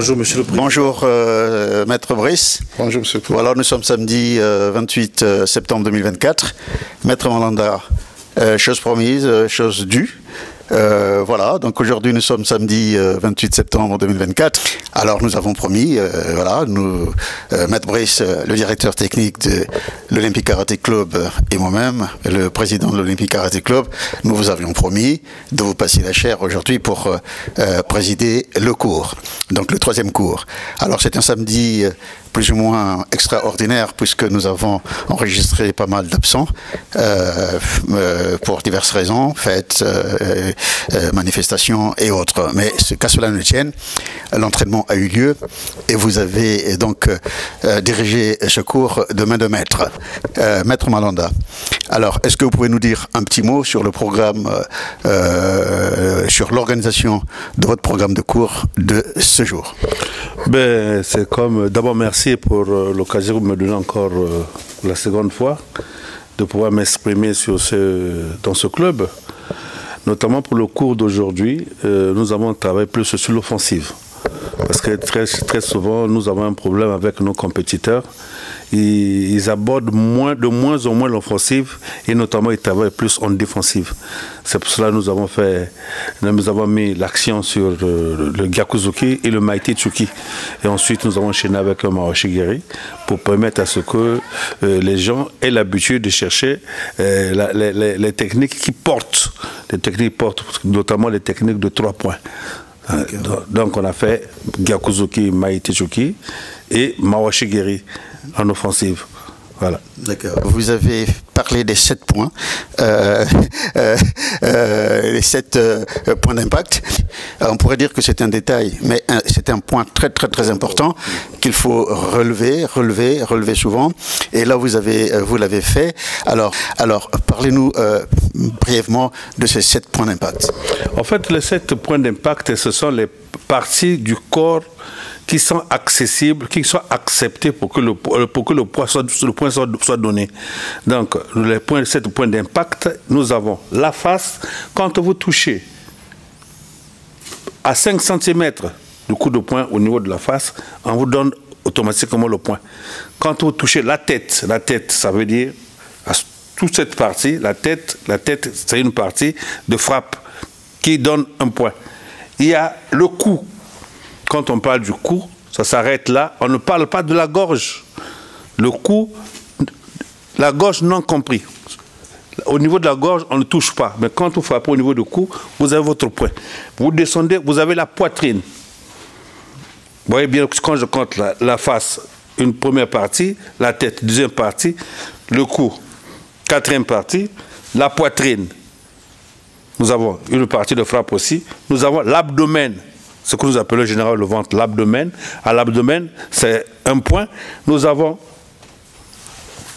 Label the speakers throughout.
Speaker 1: Bonjour Monsieur le Président.
Speaker 2: Bonjour Maître Brice.
Speaker 1: Bonjour Monsieur le Président.
Speaker 2: Alors nous sommes samedi 28 septembre 2024. Maître Malanda, chose promise, chose due. Voilà, donc aujourd'hui nous sommes samedi 28 septembre 2024. Alors nous avons promis, voilà, nous, Maître Brice, le directeur technique de l'Olympic Karaté Club et moi-même, le président de l'Olympic Karaté Club, nous vous avions promis de vous passer la chaire aujourd'hui pour présider le cours, donc le 3e cours. Alors c'est un samedi plus ou moins extraordinaire puisque nous avons enregistré pas mal d'absents pour diverses raisons, fêtes, manifestations et autres. Mais qu'à cela ne tienne, l'entraînement a eu lieu et vous avez donc dirigé ce cours de main de maître. Maître Malanda, alors est-ce que vous pouvez nous dire un petit mot sur le programme, sur l'organisation de votre programme de cours de ce jour?
Speaker 1: Ben, c'est comme, d'abord merci pour l'occasion que vous me donnez encore la seconde fois de pouvoir m'exprimer dans ce club. Notamment pour le cours d'aujourd'hui, nous avons travaillé plus sur l'offensive. Parce que très souvent, nous avons un problème avec nos compétiteurs. Ils abordent de moins en moins l'offensive et notamment ils travaillent plus en défensive. C'est pour cela que nous avons mis l'action sur le Gyakuzuki et le Maïti-Tsuki. Et ensuite, nous avons enchaîné avec un Mawashi-Geri pour permettre à ce que les gens aient l'habitude de chercher les techniques qui portent. Les techniques portent, notamment les techniques de 3 points. Okay. Donc on a fait Gyakuzuki, Maïti-Tsuki et Mawashi-Geri en offensive. Voilà. D'accord.
Speaker 2: Vous avez parlé des 7 points, les 7 points d'impact. On pourrait dire que c'est un détail, mais c'est un point très important qu'il faut relever souvent. Et là, vous l'avez fait. Alors parlez-nous brièvement de ces 7 points d'impact.
Speaker 1: En fait, les 7 points d'impact, ce sont les parties du corps qui sont accessibles, qui sont acceptés pour que le point soit donné. Donc, les 7 points d'impact, nous avons la face. Quand vous touchez à 5 cm du coup de poing au niveau de la face, on vous donne automatiquement le point. Quand vous touchez la tête, ça veut dire toute cette partie, la tête c'est une partie de frappe qui donne un point. Il y a le cou. Quand on parle du cou, ça s'arrête là. On ne parle pas de la gorge. Le cou, la gorge non compris. Au niveau de la gorge, on ne touche pas. Mais quand vous frappez au niveau du cou, vous avez votre point. Vous descendez, vous avez la poitrine. Vous voyez bien, quand je compte la face, une première partie, la tête, deuxième partie, le cou, quatrième partie, la poitrine. Nous avons une partie de frappe aussi. Nous avons l'abdomen. Ce que nous appelons en général le ventre, l'abdomen. À l'abdomen, c'est un point. Nous avons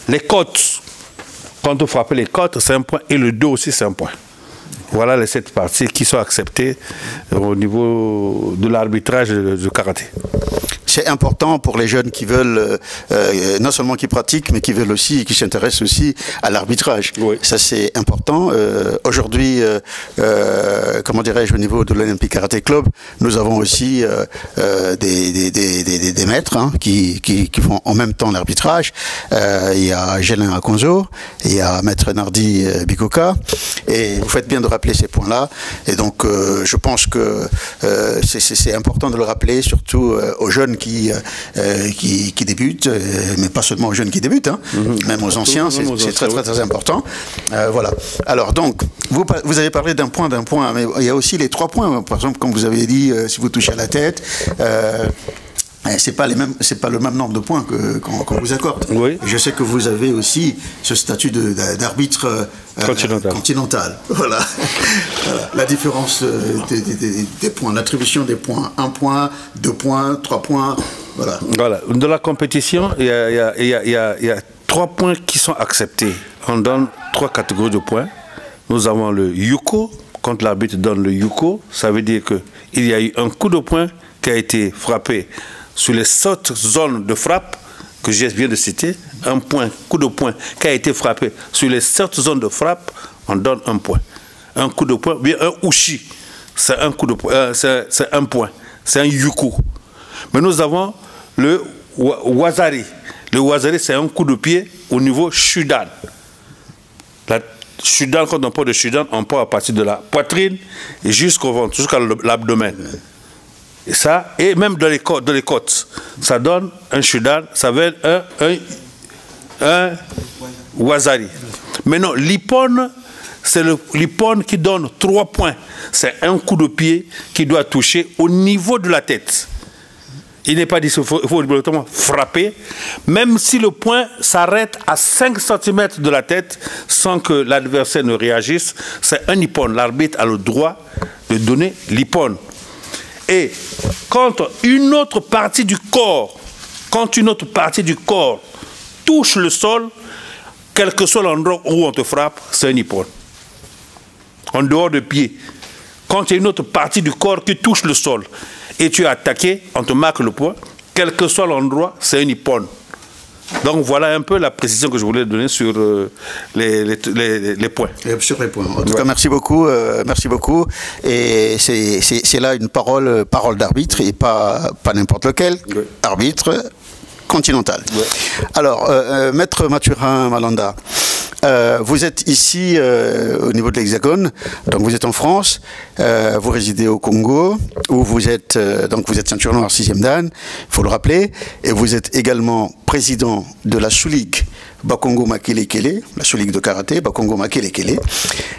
Speaker 1: les côtes. Quand vous frappez les côtes, c'est un point. Et le dos aussi, c'est un point. Voilà les 7 parties qui sont acceptées au niveau de l'arbitrage du karaté.
Speaker 2: C'est important pour les jeunes qui veulent, non seulement qui pratiquent, mais qui veulent aussi, qui s'intéressent aussi à l'arbitrage. Oui. Ça, c'est important. Aujourd'hui, comment dirais-je, au niveau de l'Olympic Karaté Club, nous avons aussi des maîtres qui font en même temps l'arbitrage. Il y a Gélin Akonzo, il y a Maître Nardi Bikoka, et vous faites bien de rappeler ces points-là. Et donc, je pense que c'est important de le rappeler, surtout aux jeunes qui débutent, mais pas seulement aux jeunes qui débutent, même aux anciens, c'est très important. Voilà. Alors donc, vous avez parlé d'un point, mais il y a aussi les 3 points. Par exemple, comme vous avez dit, si vous touchez à la tête, c'est pas le même nombre de points qu'on vous accorde. Oui. Je sais que vous avez aussi ce statut d'arbitre continental. Voilà. La différence des points, l'attribution des points. 1 point, 2 points, 3 points. Voilà.
Speaker 1: Dans la compétition, il y a 3 points qui sont acceptés. On donne 3 catégories de points. Nous avons le yuko. Quand l'arbitre donne le yuko, ça veut dire qu'il y a eu un coup de poing qui a été frappé sur les 7 zones de frappe que je viens de citer, un point, coup de poing qui a été frappé sur les 7 zones de frappe, on donne un point. Un coup de poing, bien un ushi, c'est un coup de poing, c'est un point, c'est un yuko. Mais nous avons le Wazari. Le Wazari, c'est un coup de pied au niveau Shudan. Shudan, quand on parle de Shudan, on part à partir de la poitrine et jusqu'au ventre, jusqu'à l'abdomen. Et ça, et même dans les côtes, ça donne un Shudan, ça veut être un Wazari. Mais non, l'Ippon, c'est l'Ippon qui donne 3 points. C'est un coup de pied qui doit toucher au niveau de la tête. Il n'est pas dit qu'il faut obligatoirement frapper, même si le point s'arrête à 5 cm de la tête sans que l'adversaire ne réagisse. C'est un Ippon. L'arbitre a le droit de donner l'Ippon. Et quand une autre partie du corps, touche le sol, quel que soit l'endroit où on te frappe, c'est un Ippon. En dehors de pied. Quand il y a une autre partie du corps qui touche le sol et tu es attaqué, on te marque le point, quel que soit l'endroit, c'est un Ippon. Donc voilà un peu la précision que je voulais donner sur les points.
Speaker 2: Sur les points. En tout cas, merci beaucoup. Et c'est là une parole d'arbitre et pas n'importe lequel. Oui. Arbitre continental. Oui. Alors, Maître Mathurin Malanda, vous êtes ici au niveau de l'Hexagone, donc vous êtes en France, vous résidez au Congo, où vous êtes ceinture noire 6e dan, il faut le rappeler, et vous êtes également président de la sous-ligue Bakongo Makele Kele, la sous-ligue de karaté, Bakongo Makele Kele.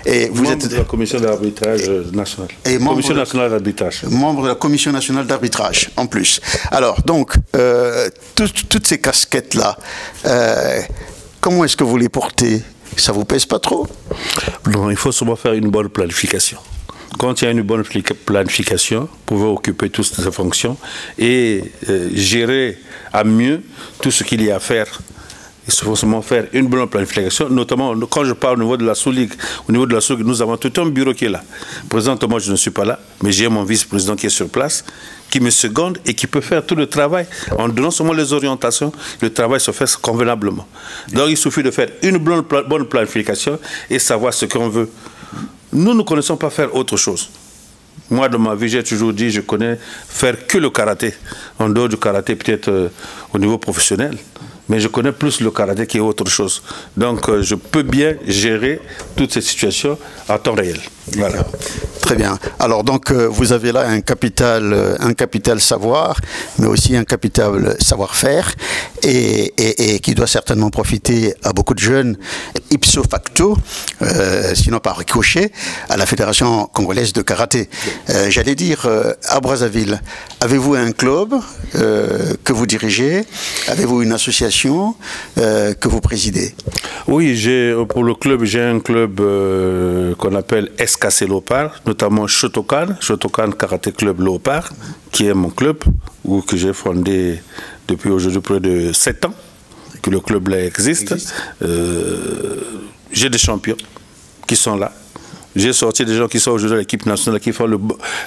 Speaker 2: Et vous êtes
Speaker 1: de la commission d'arbitrage nationale. Et commission nationale d'arbitrage.
Speaker 2: Membre de la commission nationale d'arbitrage, en plus. Alors, donc, toutes ces casquettes-là, comment est-ce que vous les portez? Ça vous pèse pas trop?
Speaker 1: Non, il faut seulement faire une bonne planification. Quand il y a une bonne planification, vous pouvez occuper toutes ces fonctions et gérer à mieux tout ce qu'il y a à faire. Il faut seulement faire une bonne planification, notamment quand je parle au niveau de la sous-ligue. Au niveau de la sous-ligue, nous avons tout un bureau qui est là. Présentement, je ne suis pas là, mais j'ai mon vice-président qui est sur place, qui me seconde et qui peut faire tout le travail. En donnant seulement les orientations, le travail se fait convenablement. Donc il suffit de faire une bonne planification et savoir ce qu'on veut. Nous ne connaissons pas faire autre chose. Moi, dans ma vie, j'ai toujours dit, je connais faire que le karaté. En dehors du karaté, peut-être au niveau professionnel. Mais je connais plus le karaté qui est autre chose. Donc, je peux bien gérer toutes ces situations en temps réel. Voilà.
Speaker 2: Très bien. Alors, donc, vous avez là un capital savoir, mais aussi un capital savoir-faire, et qui doit certainement profiter à beaucoup de jeunes, ipso facto, sinon par ricochet, à la Fédération congolaise de karaté. J'allais dire, à Brazzaville, avez-vous un club que vous dirigez? Avez-vous une association que vous présidez?
Speaker 1: Oui, pour le club, j'ai un club qu'on appelle SKC Léopard, notamment Shotokan Karaté Club Léopard, qui est mon club, que j'ai fondé depuis aujourd'hui près de 7 ans, que le club là existe. J'ai des champions qui sont là. J'ai sorti des gens qui sont aujourd'hui à l'équipe nationale, qui font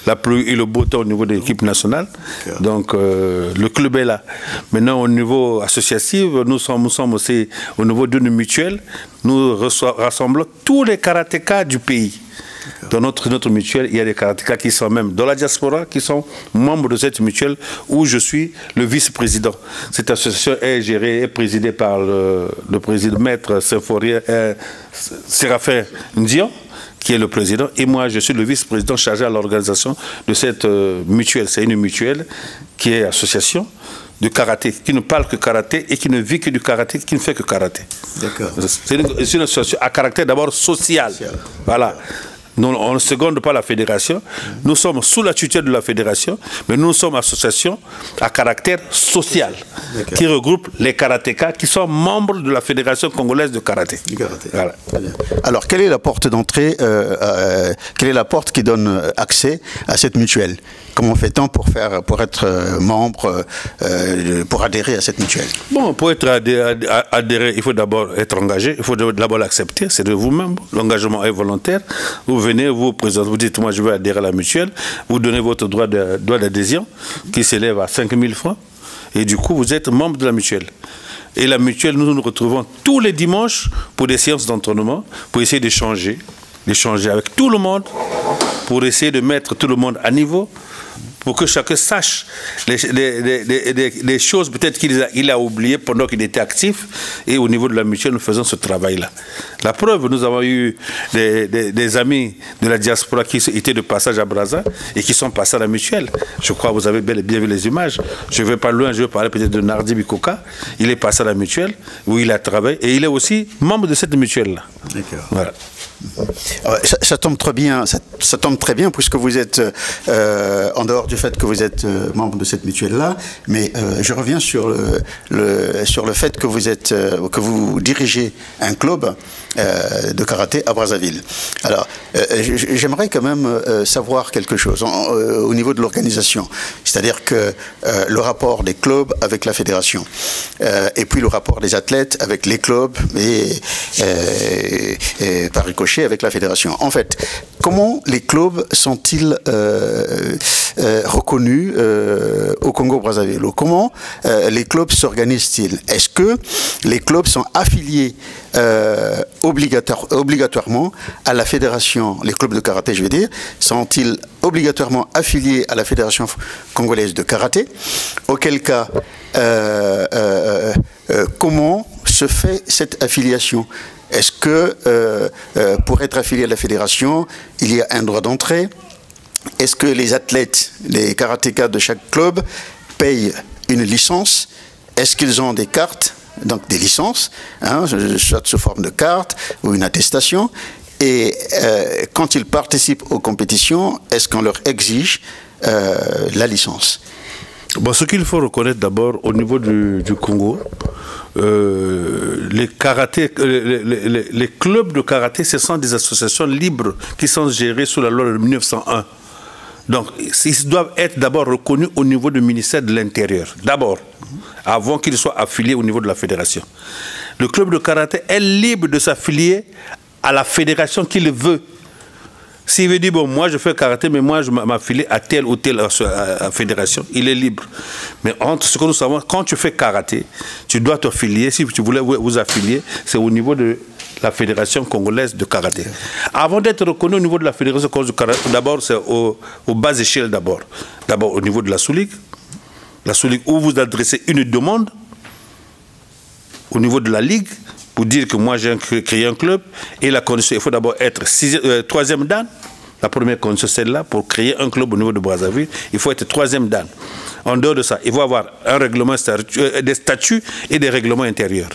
Speaker 1: la pluie et le beau temps au niveau de l'équipe nationale. Donc, le club est là. Maintenant, au niveau associatif, nous sommes aussi au niveau d'une mutuelle. Nous rassemblons tous les karatékas du pays. Dans notre mutuelle, il y a des karatékas qui sont même dans la diaspora, qui sont membres de cette mutuelle où je suis le vice-président. Cette association est gérée et présidée par le président maître Séraphin Ndian, qui est le président, et moi je suis le vice-président chargé à l'organisation de cette mutuelle. C'est une mutuelle qui est association de karaté, qui ne parle que karaté et qui ne vit que du karaté, qui ne fait que karaté.
Speaker 2: D'accord.
Speaker 1: C'est une association à caractère d'abord social. Voilà. Nous, on ne seconde pas la fédération. Nous sommes sous la tutelle de la fédération, mais nous sommes association à caractère social qui regroupe les karatékas qui sont membres de la Fédération congolaise de karaté.
Speaker 2: Voilà. Alors, quelle est la porte d'entrée, quelle est la porte qui donne accès à cette mutuelle? Comment fait-on pour être membre, pour adhérer à cette mutuelle?
Speaker 1: Bon, pour être adhéré, il faut d'abord être engagé, il faut d'abord l'accepter, c'est de vous-même. L'engagement est volontaire. Vous venez, vous présentez, vous dites, moi je veux adhérer à la mutuelle, vous donnez votre droit d'adhésion qui s'élève à 5 000 francs, et du coup vous êtes membre de la mutuelle. Et la mutuelle, nous nous retrouvons tous les dimanches pour des séances d'entraînement, pour essayer d'échanger avec tout le monde, pour essayer de mettre tout le monde à niveau, pour que chacun sache les choses peut-être qu'il a oubliées pendant qu'il était actif. Et au niveau de la mutuelle, nous faisons ce travail-là. La preuve, nous avons eu des amis de la diaspora qui étaient de passage à Brazza et qui sont passés à la mutuelle. Je crois que vous avez bel et bien vu les images. Je ne vais pas loin, je vais parler peut-être de Nardi Bikoka. Il est passé à la mutuelle où il a travaillé et il est aussi membre de cette mutuelle-là.
Speaker 2: D'accord.
Speaker 1: Voilà.
Speaker 2: Ça tombe très bien, ça tombe très bien puisque vous êtes en dehors du fait que vous êtes membre de cette mutuelle-là, mais je reviens sur le fait que vous dirigez un club de karaté à Brazzaville. Alors, j'aimerais quand même savoir quelque chose au niveau de l'organisation, c'est-à-dire que le rapport des clubs avec la fédération, et puis le rapport des athlètes avec les clubs et par ricochet avec la fédération. En fait, comment les clubs sont-ils reconnus au Congo-Brazzaville? Comment les clubs s'organisent-ils? Est-ce que les clubs sont affiliés obligatoirement à la fédération, les clubs de karaté, je veux dire, sont-ils obligatoirement affiliés à la fédération congolaise de karaté? Auquel cas, comment se fait cette affiliation? Est-ce que pour être affilié à la fédération, il y a un droit d'entrée? Est-ce que les athlètes, les karatékas de chaque club payent une licence? Est-ce qu'ils ont des cartes, donc des licences, soit sous forme de carte ou une attestation? Et quand ils participent aux compétitions, est-ce qu'on leur exige la licence?
Speaker 1: Bon, ce qu'il faut reconnaître d'abord au niveau du Congo, les clubs de karaté, ce sont des associations libres qui sont gérées sous la loi de 1901. Donc, ils doivent être d'abord reconnus au niveau du ministère de l'Intérieur, d'abord, avant qu'ils soient affiliés au niveau de la fédération. Le club de karaté est libre de s'affilier à la fédération qu'il veut. S'il veut dire, bon, moi je fais karaté, mais moi je m'affilie à telle ou telle fédération, il est libre. Mais entre ce que nous savons, quand tu fais karaté, tu dois t'affilier. Si tu voulais vous affilier, c'est au niveau de la fédération congolaise de karaté. Avant d'être reconnu au niveau de la fédération congolaise de karaté, d'abord c'est aux bas échelles d'abord. D'abord au niveau de la Sous-Ligue où vous adressez une demande, au niveau de la Ligue, pour dire que moi j'ai créé un club, et la condition, il faut d'abord être troisième dan. La première condition, c'est celle-là, pour créer un club au niveau de Brazzaville, il faut être troisième dan. En dehors de ça, il faut avoir un règlement, des statuts et des règlements intérieurs.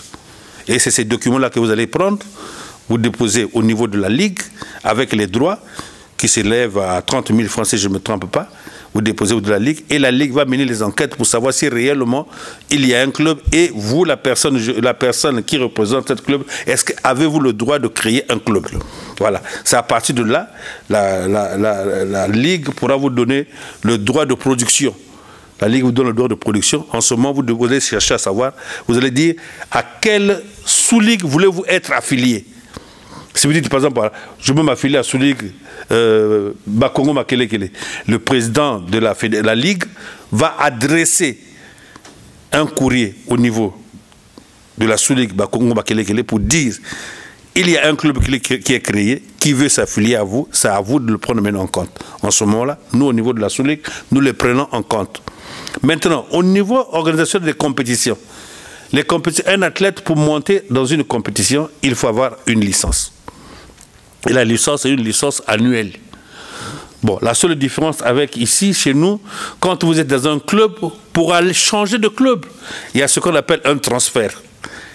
Speaker 1: Et c'est ces documents-là que vous allez prendre, vous déposez au niveau de la Ligue, avec les droits, qui s'élèvent à 30 000 francs si je ne me trompe pas. Vous déposez de la Ligue et la Ligue va mener les enquêtes pour savoir si réellement il y a un club et vous, la personne qui représente ce club, est-ce que avez-vous le droit de créer un club? Voilà. C'est à partir de là, la Ligue pourra vous donner le droit de production. La Ligue vous donne le droit de production. En ce moment, vous allez chercher à savoir, vous allez dire à quelle sous-ligue voulez-vous être affilié. Si vous dites, par exemple, je veux m'affilier à Sous-Ligue Bakongo Makelekele, le président de la Ligue va adresser un courrier au niveau de la Sous-Ligue Bakongo Makelekele pour dire il y a un club qui est créé, qui veut s'affilier à vous, c'est à vous de le prendre maintenant en compte. En ce moment-là, nous, au niveau de la Sous-Ligue, nous les prenons en compte. Maintenant, au niveau organisation des compétitions, un athlète, pour monter dans une compétition, il faut avoir une licence. Et la licence est une licence annuelle. Bon, la seule différence avec ici, chez nous, quand vous êtes dans un club, pour aller changer de club, il y a ce qu'on appelle un transfert.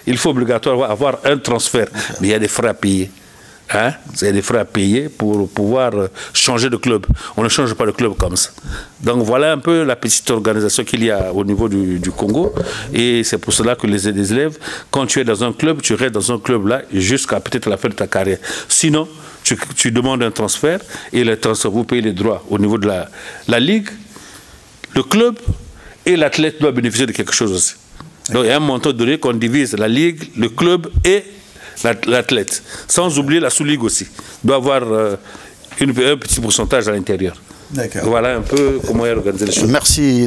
Speaker 1: Il faut obligatoirement avoir un transfert, mais il y a des frais à payer. Hein? Il y a des frais à payer pour pouvoir changer de club. On ne change pas de club comme ça. Donc voilà un peu la petite organisation qu'il y a au niveau du Congo. Et c'est pour cela que les élèves, quand tu es dans un club, tu restes dans un club là jusqu'à peut-être la fin de ta carrière. Sinon, tu demandes un transfert et le transfert, vous payez les droits au niveau de la Ligue, le club et l'athlète doit bénéficier de quelque chose aussi. Donc il y a un montant donné qu'on divise la Ligue, le club et l'athlète. Sans oublier la sous-ligue aussi. Il doit avoir un petit pourcentage à l'intérieur. Voilà un peu comment il a organisé les choses.
Speaker 2: Merci,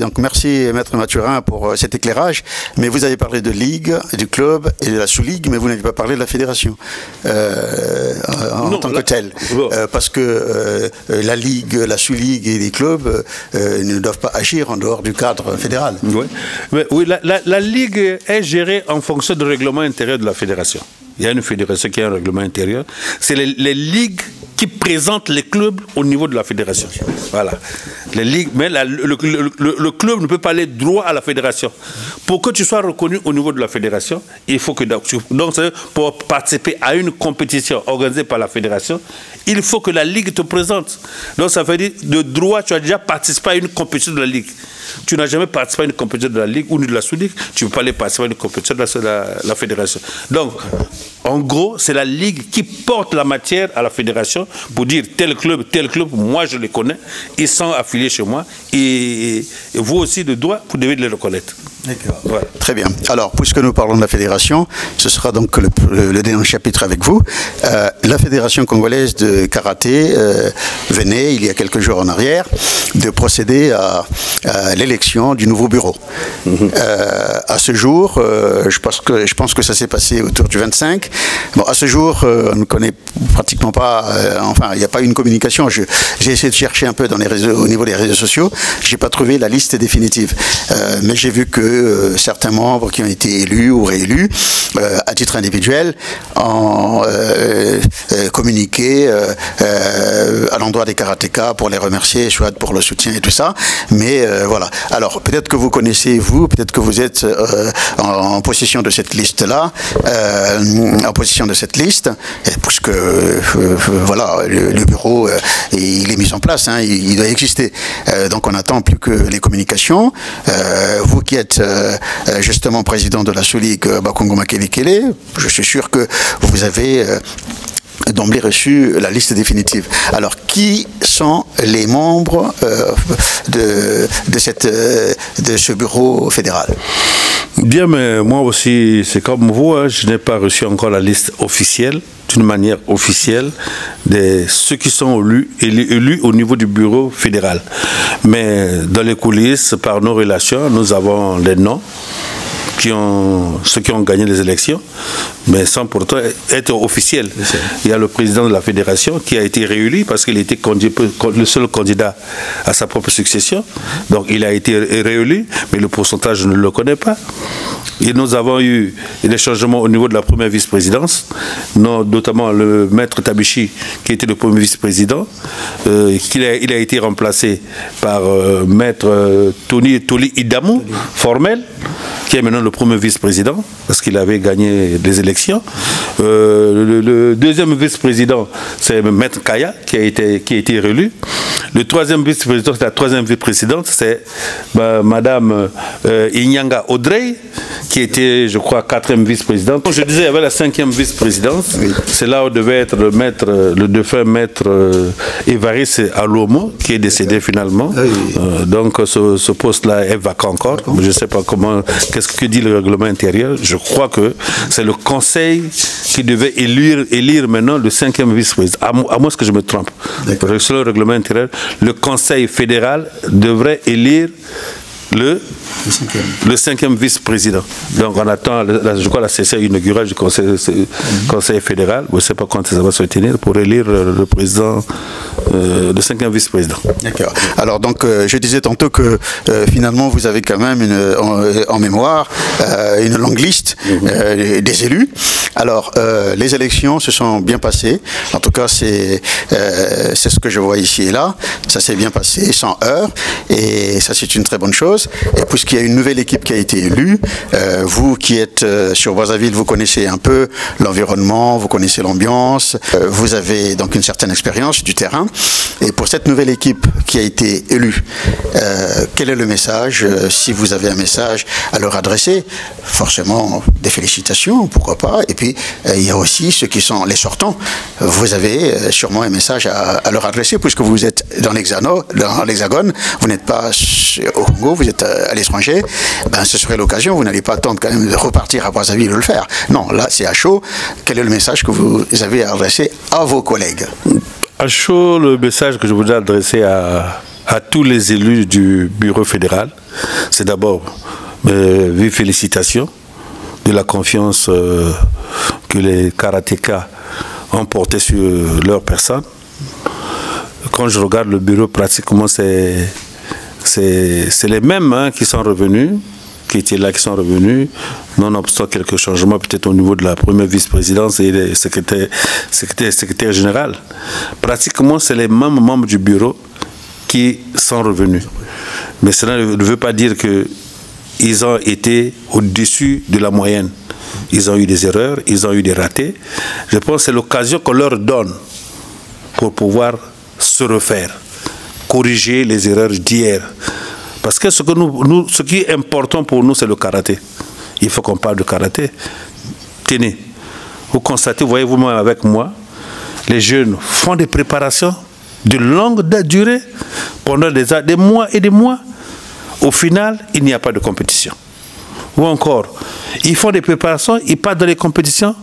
Speaker 2: Maître Mathurin pour cet éclairage. Mais vous avez parlé de ligue, du club et de la sous-ligue, mais vous n'avez pas parlé de la fédération en tant que telle. Parce que la ligue, la sous-ligue et les clubs ne doivent pas agir en dehors du cadre fédéral.
Speaker 1: Oui, mais, oui la ligue est gérée en fonction du règlement intérieur de la fédération. Il y a une fédération qui a un règlement intérieur. C'est les ligues qui présentent les clubs au niveau de la fédération. Voilà. Les ligues, mais le club ne peut pas aller droit à la fédération. Pour que tu sois reconnu au niveau de la fédération, il faut que... Donc, pour participer à une compétition organisée par la fédération, il faut que la ligue te présente. Donc, ça veut dire, de droit, tu as déjà participé à une compétition de la ligue. Tu n'as jamais participé à une compétition de la ligue ou de la sous-ligue, tu ne peux pas aller participer à une compétition de la fédération. Donc, en gros, c'est la ligue qui porte la matière à la fédération pour dire tel club, moi je les connais, ils sont affiliés chez moi et vous aussi de droit, vous devez les reconnaître.
Speaker 2: Voilà. Très bien. Alors, puisque nous parlons de la fédération, ce sera donc le dernier chapitre avec vous. La fédération congolaise de karaté venait, il y a quelques jours en arrière, de procéder à l'élection du nouveau bureau. À ce jour, je pense que ça s'est passé autour du 25. Bon, à ce jour, on ne connaît pratiquement pas, enfin, il n'y a pas eu une communication. J'ai essayé de chercher un peu dans les réseaux, au niveau des réseaux sociaux. Je n'ai pas trouvé la liste définitive. Mais j'ai vu que certains membres qui ont été élus ou réélus à titre individuel ont communiqué à l'endroit des karatékas pour les remercier, soit pour le soutien et tout ça. Mais voilà. Alors peut-être que vous connaissez, peut-être que vous êtes en possession de cette liste-là, en possession de cette liste, puisque voilà, le bureau il est mis en place, hein, il doit exister. Donc on n'attend plus que les communications. Vous qui êtes justement président de la sous-ligue Bakongo Makelekele, je suis sûr que vous avez d'emblée reçu la liste définitive. Alors, qui sont les membres de ce bureau fédéral?
Speaker 1: Bien, mais moi aussi, c'est comme vous, hein, je n'ai pas reçu encore la liste officielle, d'une manière officielle, de ceux qui sont élus au niveau du bureau fédéral. Mais dans les coulisses, par nos relations, nous avons les noms. Ceux qui ont gagné les élections, mais sans pourtant être officiel. Il y a le président de la fédération qui a été réélu parce qu'il était le seul candidat à sa propre succession. Donc il a été réélu, mais le pourcentage, je ne le connais pas. Et nous avons eu des changements au niveau de la première vice-présidence, notamment le maître Tabichi, qui était le premier vice-président. Il a été remplacé par maître Toli Idamou, formel, qui est maintenant le premier vice-président, parce qu'il avait gagné des élections. Le deuxième vice-président, c'est maître Kaya, qui a été réélu. Le troisième vice-président, c'est la troisième vice-présidente, c'est madame Inyanga Audrey, qui était, je crois, quatrième vice-présidente. Je disais, il y avait la cinquième vice-présidence. Oui. C'est là où devait être le défunt maître Évariste Alomo, qui est décédé finalement. Oui. Donc ce poste-là est vacant encore. Je ne sais pas qu'est-ce que dit le règlement intérieur. Je crois que c'est le conseil qui devait élire maintenant le cinquième vice-président. À moins que je me trompe. Selon le règlement intérieur, le conseil fédéral devrait élire le cinquième vice-président. Donc on attend, je crois, la session inaugurale du conseil fédéral. Je ne sais pas quand ça va se tenir pour élire le président, le cinquième vice-président.
Speaker 2: D'accord. Alors donc je disais tantôt que finalement vous avez quand même en mémoire une longue liste des élus. Alors les élections se sont bien passées. En tout cas c'est ce que je vois ici et là. Ça s'est bien passé sans heurts et ça c'est une très bonne chose. Et puisqu'il y a une nouvelle équipe qui a été élue, vous qui êtes sur Brazzaville, vous connaissez un peu l'environnement, vous connaissez l'ambiance, vous avez donc une certaine expérience du terrain. Et pour cette nouvelle équipe qui a été élue, quel est le message, si vous avez un message à leur adresser? Forcément des félicitations, pourquoi pas. Et puis il y a aussi ceux qui sont les sortants. Vous avez sûrement un message à leur adresser puisque vous êtes dans l'Hexagone, vous n'êtes pas au Congo, vous êtes à l'étranger, ben ce serait l'occasion, vous n'allez pas attendre quand même de repartir à Brazzaville et le faire. Non, là c'est à chaud. Quel est le message que vous avez à adresser à vos collègues?
Speaker 1: À chaud, le message que je voudrais adresser à tous les élus du bureau fédéral. C'est d'abord vive félicitations de la confiance que les karatékas ont portée sur leur personne. Quand je regarde le bureau, pratiquement, c'est les mêmes qui sont revenus, qui étaient là, qui sont revenus, nonobstant quelques changements peut-être au niveau de la première vice-présidence et le secrétaire général. Pratiquement, c'est les mêmes membres du bureau qui sont revenus. Mais cela ne veut pas dire qu'ils ont été au-dessus de la moyenne. Ils ont eu des erreurs, ils ont eu des ratés. Je pense que c'est l'occasion qu'on leur donne pour pouvoir se refaire, corriger les erreurs d'hier. Parce que ce qui est important pour nous, c'est le karaté. Il faut qu'on parle de karaté. Tenez, vous constatez, voyez vous-même avec moi, les jeunes font des préparations de longue durée pendant des mois et des mois. Au final, il n'y a pas de compétition. Ou encore, ils font des préparations, ils partent dans les compétitions.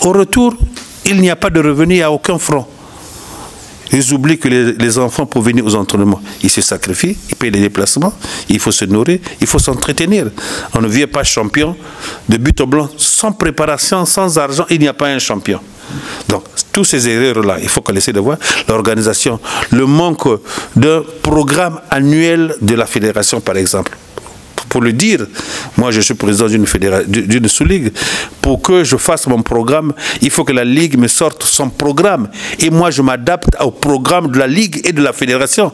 Speaker 1: Au retour, il n'y a pas de revenu, il n'y a aucun front. Ils oublient que les enfants, pour venir aux entraînements, ils se sacrifient, ils payent les déplacements, il faut se nourrir, il faut s'entretenir. On ne vient pas champion de but au blanc. Sans préparation, sans argent, il n'y a pas un champion. Donc, tous ces erreurs-là, il faut qu'on essaie de voir l'organisation, le manque d'un programme annuel de la fédération, par exemple. Pour le dire, moi je suis président d'une sous-ligue. Pour que je fasse mon programme, il faut que la ligue me sorte son programme. Et moi je m'adapte au programme de la ligue et de la fédération.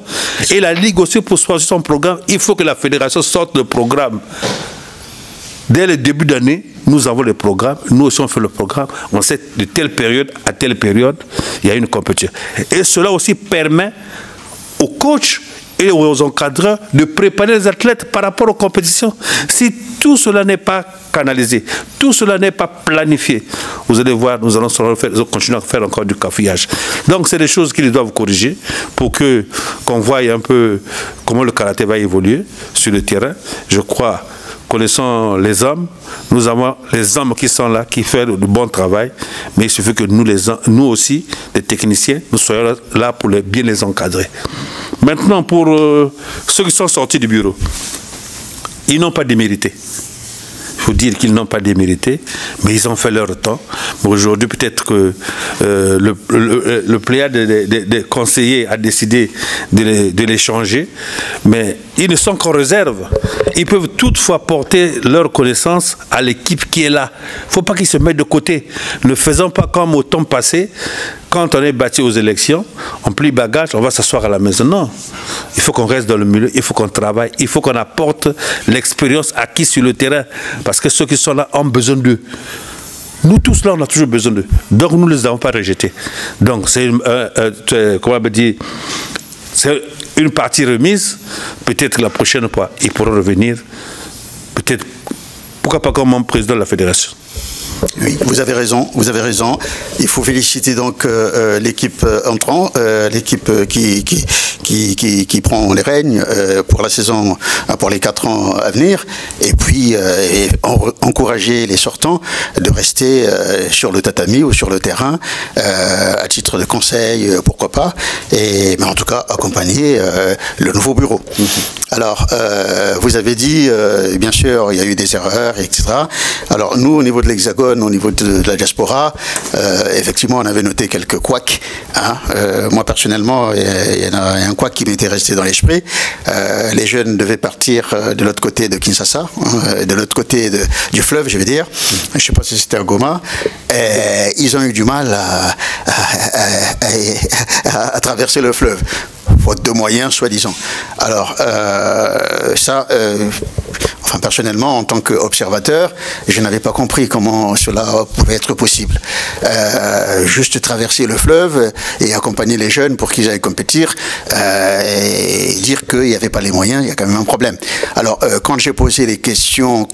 Speaker 1: Et la ligue aussi, pour choisir son programme, il faut que la fédération sorte le programme. Dès le début d'année, nous avons le programme. Nous aussi on fait le programme. On sait de telle période à telle période, il y a une compétition. Et cela aussi permet aux coachs et aux encadreurs de préparer les athlètes par rapport aux compétitions. Si tout cela n'est pas canalisé, tout cela n'est pas planifié, vous allez voir, nous allons continuer à faire encore du cafouillage. Donc c'est des choses qu'ils doivent corriger pour qu'on voie un peu comment le karaté va évoluer sur le terrain. Je crois, connaissant les hommes, nous avons les hommes qui sont là, qui font du bon travail, mais il suffit que nous aussi, les techniciens, nous soyons là pour bien les encadrer. Maintenant, pour ceux qui sont sortis du bureau, ils n'ont pas démérité. Il faut dire qu'ils n'ont pas démérité, mais ils ont fait leur temps. Aujourd'hui, peut-être que le pléiade des conseillers a décidé de les changer, mais ils ne sont qu'en réserve. Ils peuvent toutefois porter leur connaissance à l'équipe qui est là. Il ne faut pas qu'ils se mettent de côté. Ne faisons pas comme au temps passé, quand on est battu aux élections, on plie bagage, on va s'asseoir à la maison. Non, il faut qu'on reste dans le milieu, il faut qu'on travaille, il faut qu'on apporte l'expérience acquise sur le terrain. Parce que ceux qui sont là ont besoin d'eux. Nous tous là, on a toujours besoin d'eux. Donc nous ne les avons pas rejetés. Donc c'est comment on dit, c'est une partie remise. Peut-être la prochaine fois, ils pourront revenir. Peut-être, pourquoi pas comme membre président de la fédération.
Speaker 2: Oui, vous avez raison, vous avez raison. Il faut féliciter donc l'équipe entrant, l'équipe qui prend les rênes pour la saison, pour les 4 ans à venir, et puis encourager les sortants de rester sur le tatami ou sur le terrain à titre de conseil, pourquoi pas, mais en tout cas accompagner le nouveau bureau. Alors, vous avez dit, bien sûr, il y a eu des erreurs, etc. Alors, nous, au niveau de l'Hexagone, au niveau de la diaspora, effectivement, on avait noté quelques couacs. Hein. Moi, personnellement, il y en a un couac qui m'était resté dans l'esprit. Les jeunes devaient partir de l'autre côté de Kinshasa, de l'autre côté du fleuve, je veux dire. Je ne sais pas si c'était à Goma. Ils ont eu du mal à traverser le fleuve. Faute de moyens, soi-disant. Alors, enfin, personnellement, en tant qu'observateur, je n'avais pas compris comment cela pouvait être possible. Juste traverser le fleuve et accompagner les jeunes pour qu'ils aillent compétir et dire qu'il n'y avait pas les moyens, il y a quand même un problème. Alors, quand j'ai posé la question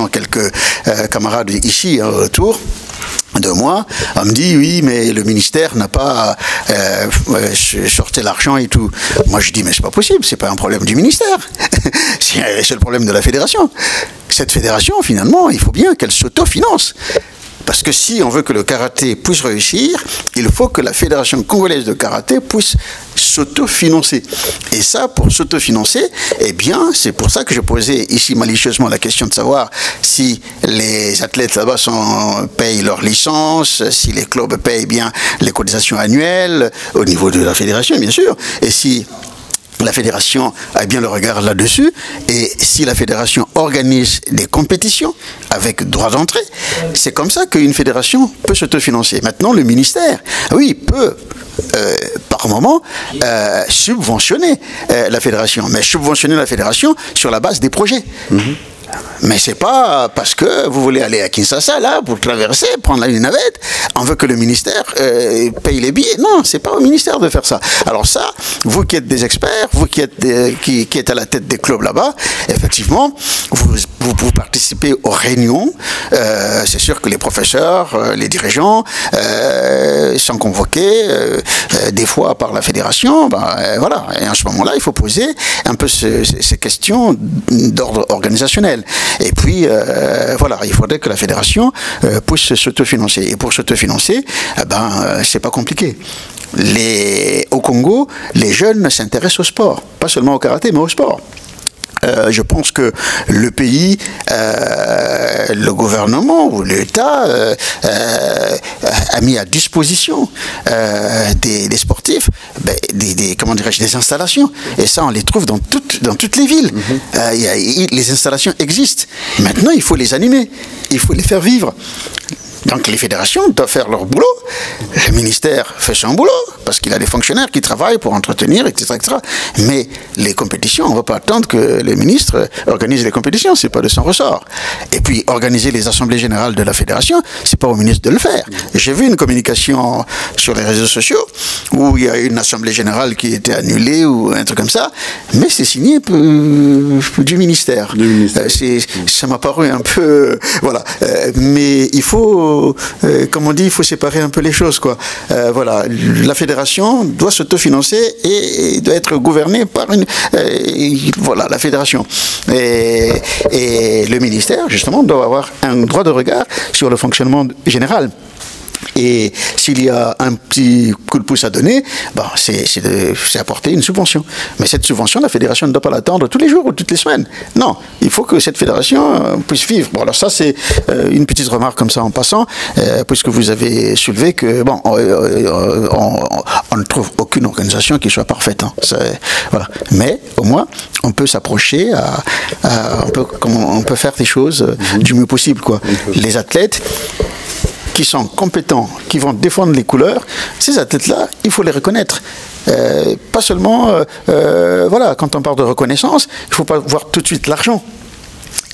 Speaker 2: à quelques camarades ici, autour de moi, on me dit oui, mais le ministère n'a pas sorti l'argent et tout. Moi je dis mais c'est pas possible, c'est pas un problème du ministère, c'est le problème de la fédération. Cette fédération finalement, il faut bien qu'elle s'autofinance. Parce que si on veut que le karaté puisse réussir, il faut que la Fédération congolaise de karaté puisse s'autofinancer. Et ça, pour s'autofinancer, eh bien, c'est pour ça que je posais ici malicieusement la question de savoir si les athlètes là-bas payent leur licence, si les clubs payent bien les cotisations annuelles, au niveau de la fédération, bien sûr, et si la fédération a bien le regard là-dessus, et si la fédération organise des compétitions avec droit d'entrée, c'est comme ça qu'une fédération peut s'autofinancer. Maintenant, le ministère, oui, peut par moment subventionner la fédération, mais subventionner la fédération sur la base des projets. Mais c'est pas parce que vous voulez aller à Kinshasa, là, pour traverser, prendre une navette, on veut que le ministère paye les billets. Non, c'est pas au ministère de faire ça. Alors ça, vous qui êtes des experts, vous qui êtes à la tête des clubs là-bas, effectivement, vous participez aux réunions. C'est sûr que les professeurs, les dirigeants sont convoqués, des fois par la fédération. Voilà. Et en ce moment-là, il faut poser un peu ces questions d'ordre organisationnel. Et puis, voilà, il faudrait que la fédération puisse s'autofinancer. Et pour s'autofinancer, c'est pas compliqué. Au Congo, les jeunes s'intéressent au sport. Pas seulement au karaté, mais au sport. Je pense que le pays, le gouvernement ou l'État a mis à disposition des sportifs comment dirais-je, des installations. Et ça, on les trouve dans toutes les villes. Les installations existent. Maintenant, il faut les animer. Il faut les faire vivre. Donc les fédérations doivent faire leur boulot, le ministère fait son boulot, parce qu'il a des fonctionnaires qui travaillent pour entretenir, etc. etc. Mais les compétitions, on ne va pas attendre que le ministre organise les compétitions, c'est pas de son ressort. Et puis organiser les assemblées générales de la fédération, c'est pas au ministre de le faire. J'ai vu une communication sur les réseaux sociaux, où il y a une assemblée générale qui était annulée, ou un truc comme ça, mais c'est signé du ministère. Ça m'a paru un peu... voilà. Mais il faut... comme on dit, il faut séparer un peu les choses, quoi. Voilà, la fédération doit s'autofinancer et doit être gouvernée par voilà, la fédération. Et le ministère, justement, doit avoir un droit de regard sur le fonctionnement général. Et s'il y a un petit coup de pouce à donner, c'est apporter une subvention. Mais cette subvention, la fédération ne doit pas l'attendre tous les jours ou toutes les semaines. Non, il faut que cette fédération puisse vivre. Bon, alors ça, c'est une petite remarque comme ça en passant, puisque vous avez soulevé que, bon, on ne trouve aucune organisation qui soit parfaite. Hein. Voilà. Mais, au moins, on peut s'approcher, on peut faire des choses du mieux possible, quoi. Les athlètes qui sont compétents, qui vont défendre les couleurs, ces athlètes-là, il faut les reconnaître. Pas seulement, voilà, quand on parle de reconnaissance, il ne faut pas voir tout de suite l'argent.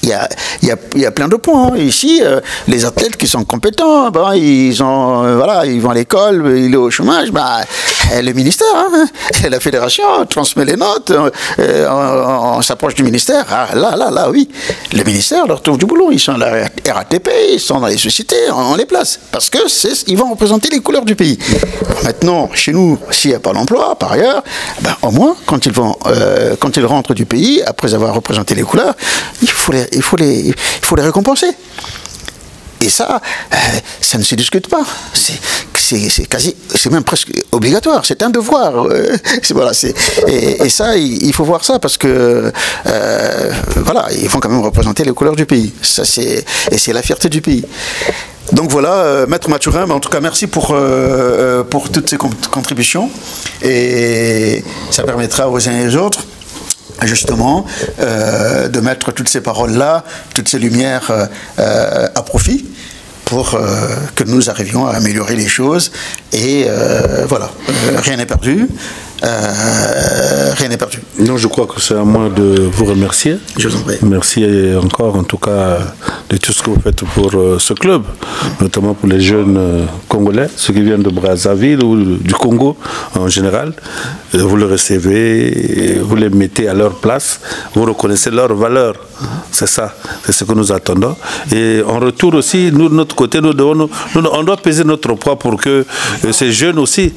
Speaker 2: Il y a plein de points. Hein. Ici, les athlètes qui sont compétents, ils vont à l'école, ils sont au chômage, le ministère, hein, la fédération transmet les notes, on s'approche du ministère, là, oui. Le ministère leur trouve du boulot, ils sont à la RATP, ils sont dans les sociétés, on les place, parce que ils vont représenter les couleurs du pays. Maintenant, chez nous, s'il n'y a pas d'emploi, par ailleurs, au moins, quand ils rentrent du pays, après avoir représenté les couleurs, il faut les récompenser. Et ça ne se discute pas. C'est même presque obligatoire. C'est un devoir. Voilà, et ça, il faut voir ça parce que voilà, ils vont quand même représenter les couleurs du pays. Et c'est la fierté du pays. Donc voilà, Maître Mathurin, en tout cas merci pour toutes ces contributions. Et ça permettra aux uns et aux autres justement de mettre toutes ces paroles-là, toutes ces lumières à profit pour que nous arrivions à améliorer les choses. Et voilà, rien n'est perdu. Rien n'est perdu.
Speaker 1: Non, je crois que c'est à moi de vous remercier.
Speaker 2: Je vous en prie.
Speaker 1: Merci encore, en tout cas, de tout ce que vous faites pour ce club, notamment pour les jeunes Congolais, ceux qui viennent de Brazzaville ou du Congo en général. Vous les recevez, vous les mettez à leur place, vous reconnaissez leur valeur. C'est ça, c'est ce que nous attendons. Et en retour aussi, nous, de notre côté, on doit peser notre poids pour que ces jeunes aussi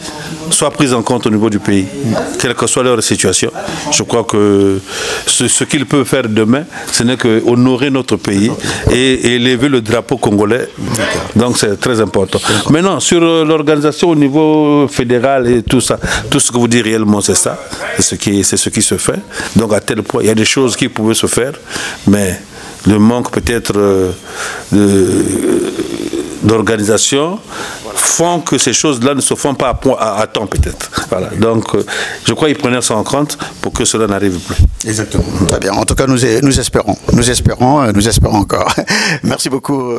Speaker 1: soient pris en compte au niveau du pays. quelle que soit leur situation. Je crois que ce qu'ils peuvent faire demain, ce n'est qu'honorer notre pays et élever le drapeau congolais. Donc c'est très important. Maintenant, sur l'organisation au niveau fédéral et tout ça, tout ce que vous dites réellement, c'est ça. C'est ce qui se fait. Donc à tel point, il y a des choses qui pouvaient se faire, mais le manque peut-être d'organisation font que ces choses-là ne se font pas à temps peut-être. Voilà. Donc je crois qu'ils prenaient ça en compte pour que cela n'arrive plus.
Speaker 2: Exactement. Très bien. En tout cas, nous espérons encore. Merci beaucoup.